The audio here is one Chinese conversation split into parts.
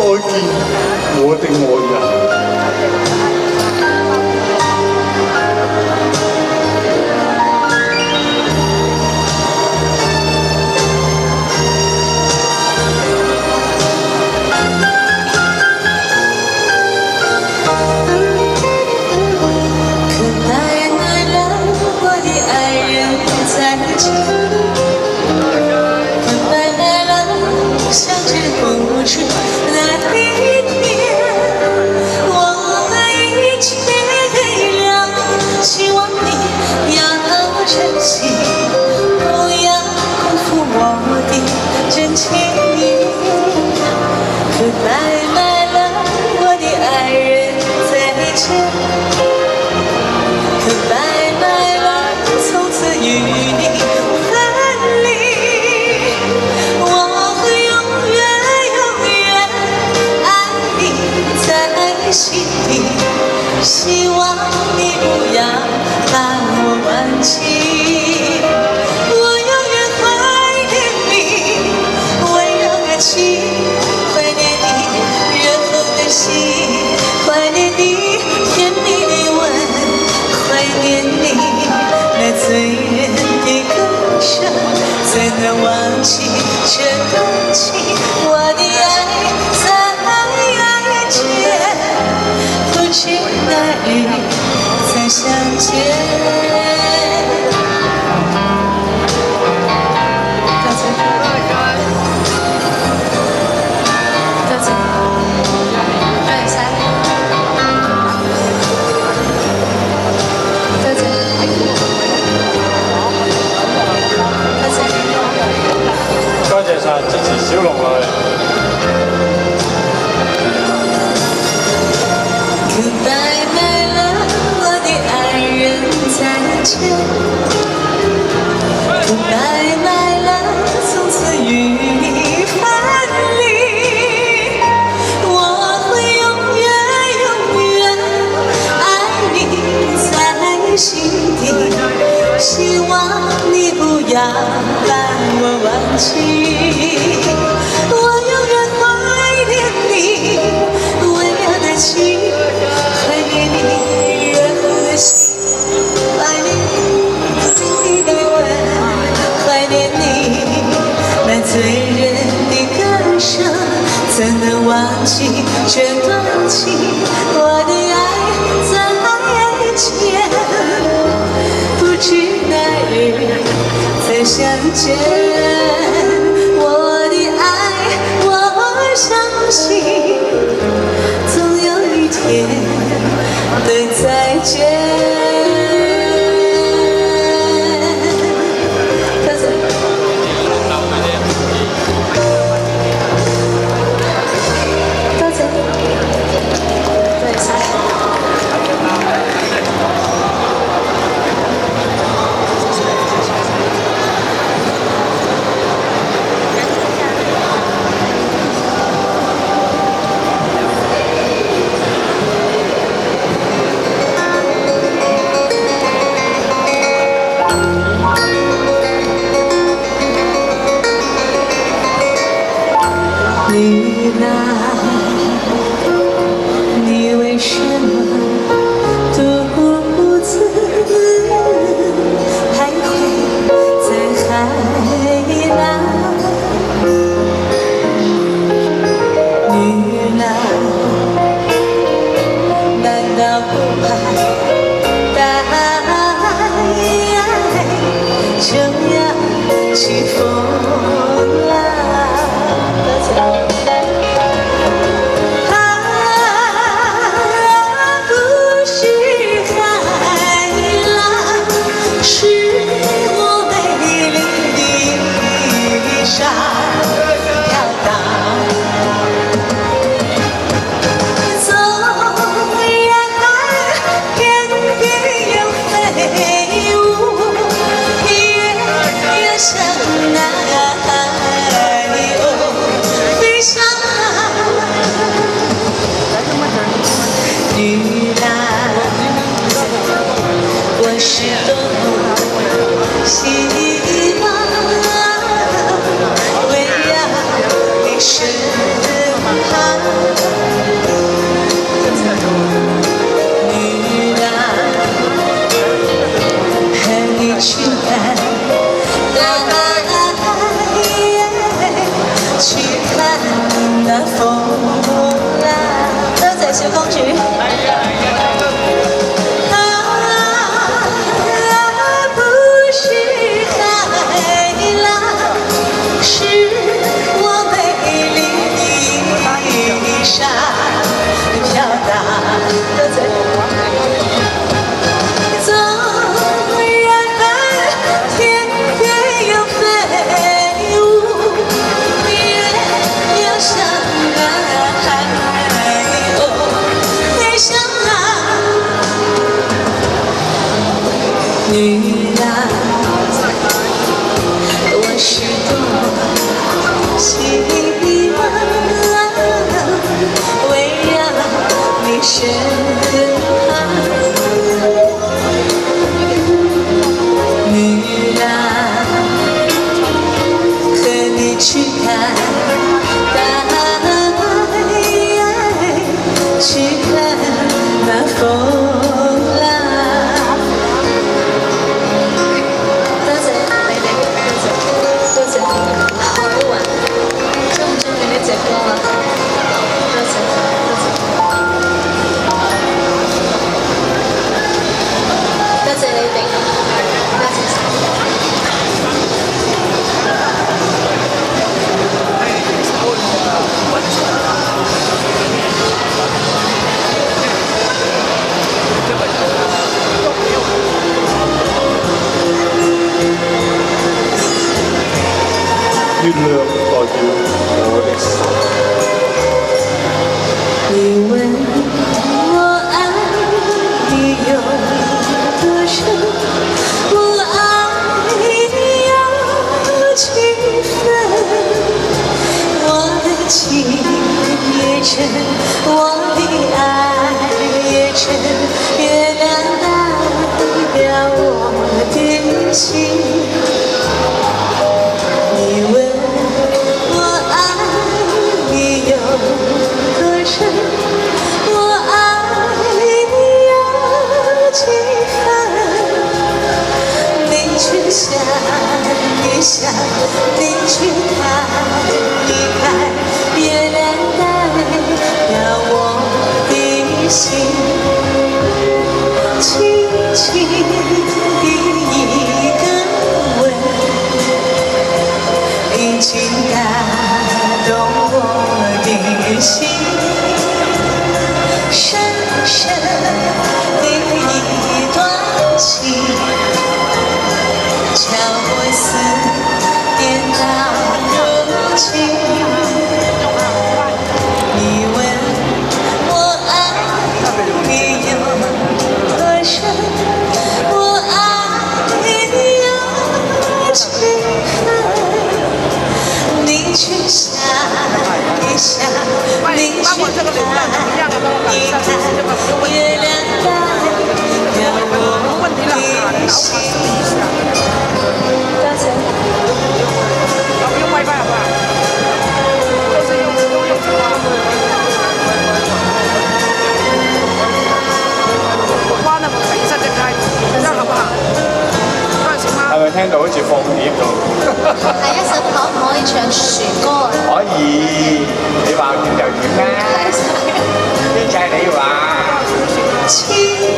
爱见我的爱人。 希望你不要把我忘记，我永远怀念你温柔的情，怀念你热红的心，怀念你甜蜜的吻，怀念你那醉人的歌声，怎能忘记这段情？我的爱在眼前，不知哪日再相见。多謝晒支持小龍女。 Goodbye my love， 我的愛人再見。Goodbye my love， 從此與你分離。我會永遠愛你在心底，希望你不要把我忘記。我永遠懷念你溫柔的情。 懷念你熱紅的心，懷念你甜蜜的吻，懷念你那醉人的歌聲，怎能忘記這段情？我的愛在眼前，不知哪日再相見。我的愛，我相信總有一天。 能再見。你来，你为什麼獨自徘徊在海浪？你來，難道不怕大海就要起風浪？局。不是海浪，是我美丽衣裳飘荡。纵然天边有飞舞，月要像那海鸥飞向那女郎，我是多希望，围绕你身旁。女郎，和你去看大海，去看那风浪。多謝你哋，多謝，我都話中唔中意呢隻歌啊？多謝，多謝，多謝你哋，多謝晒。月亮代表我的心。你问我爱你有多深，我爱你有几分？我的情也真，我的爱也真，月亮代表我的心。你问我爱你有多深，我爱你有几分？你去想一想，你去看一看，月亮代表我的心，轻轻的一个吻，已经打动我的心，深深的一段情，叫我思念到如今。你问我爱你有多深，我爱你有几分？你去想一想，你去看一看，月亮代表我的心。多謝。不用 WiFi 好不好？都是用电话。我关了，我等一下再开，这样好不好？这样行吗？係咪聽到好似放碟咁？係一首可唔可以唱船歌啊？可以，你話點就點啦。呢就係你話。輕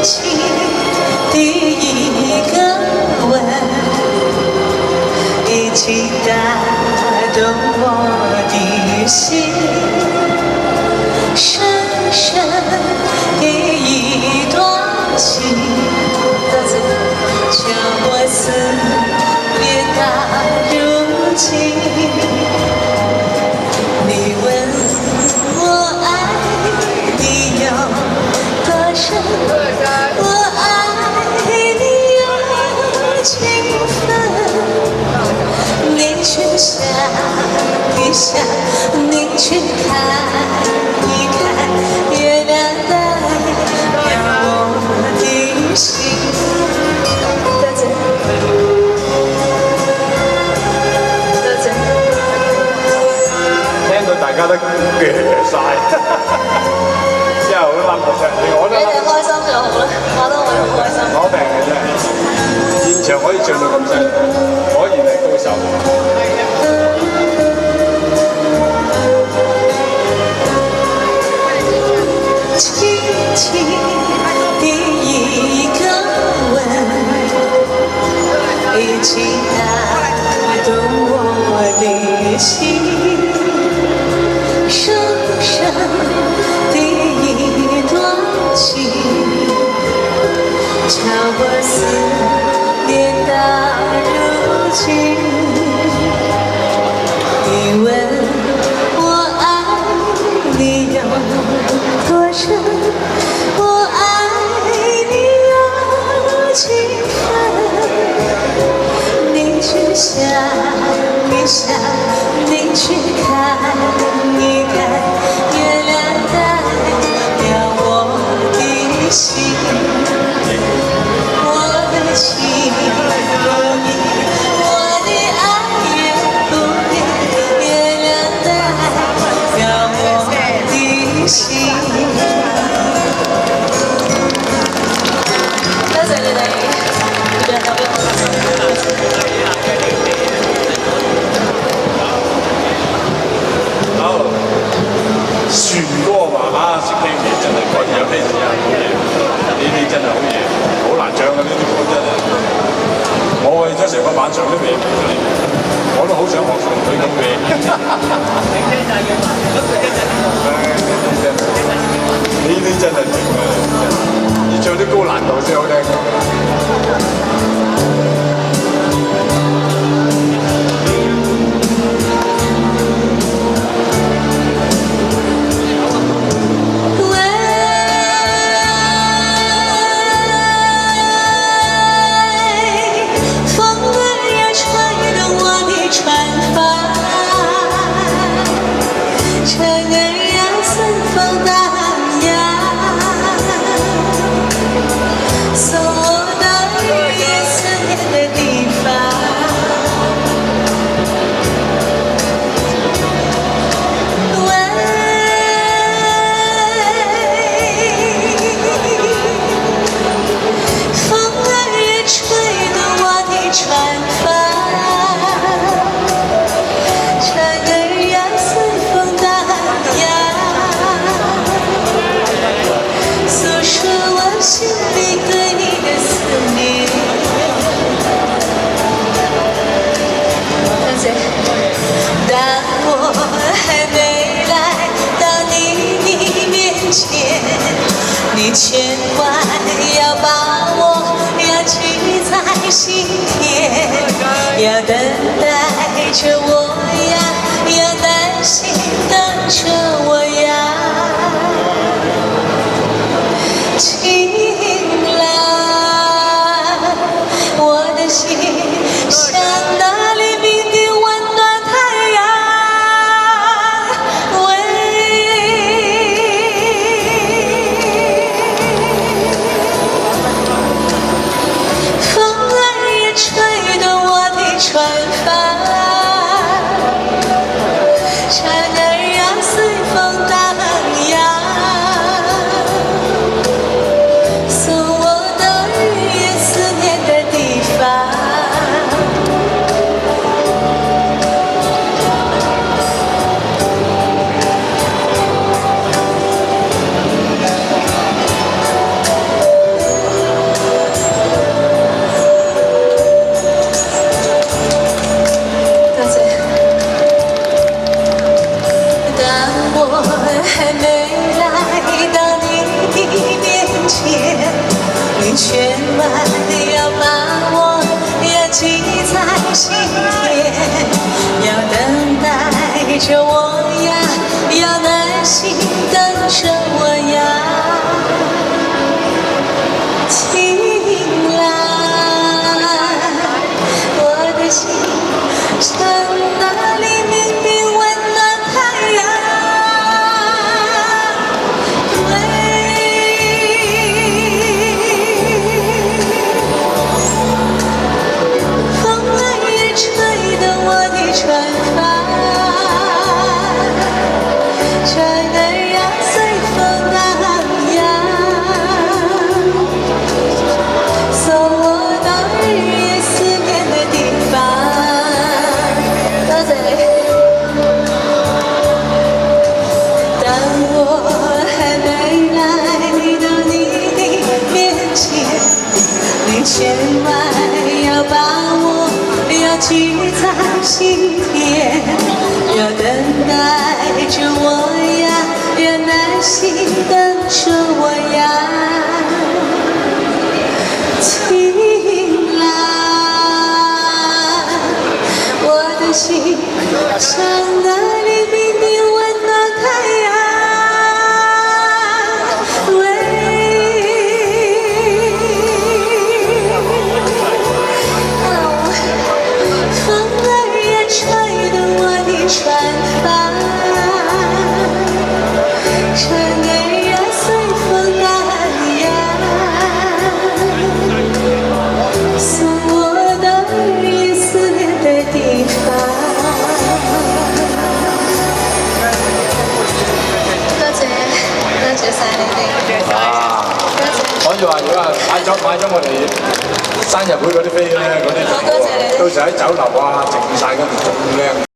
輕的一個吻，已經打動我的心，深深的一段情，叫我思念到如今。你问我爱你有多深，我爱你有几分？你去想一想，你去看一看，月亮代表我的心。多謝，多謝。聽到大家都鋸晒，之後好冧嘅啫，我都你哋開心就好啦，我都會好開心。攞命嘅啫。現場可以唱到咁犀利，果然係高手。輕旅行。多謝你哋，呢邊就俾好，旋歌嘛啊，識聽嘢真係改有咩事啊？好嘢，呢啲真係好嘢，好難唱嘅呢啲歌真係。我為咗成個晚上都未出嚟，我都好想學佢咁嘅。呢啲真係勁啊！要唱啲高難度先好聽。你千万要把握，要记在心田，要等待着我呀，要耐心等着我呀。晴朗，我的心像那黎明的温暖太阳。千万要把握，要记在心田，要等待着我呀，要耐心等着我呀。晴朗，我的心像那黎明的温暖太阳。千万要把握，要记在心田，要等待着我呀，要耐心等着我呀。晴朗，我的心像那黎明的温暖太阳。送我到日夜思念的地方。以話如果係買咗我哋生日會嗰啲飛咧，嗰啲最好啊，到時喺酒樓啊靜晒跟住仲靚。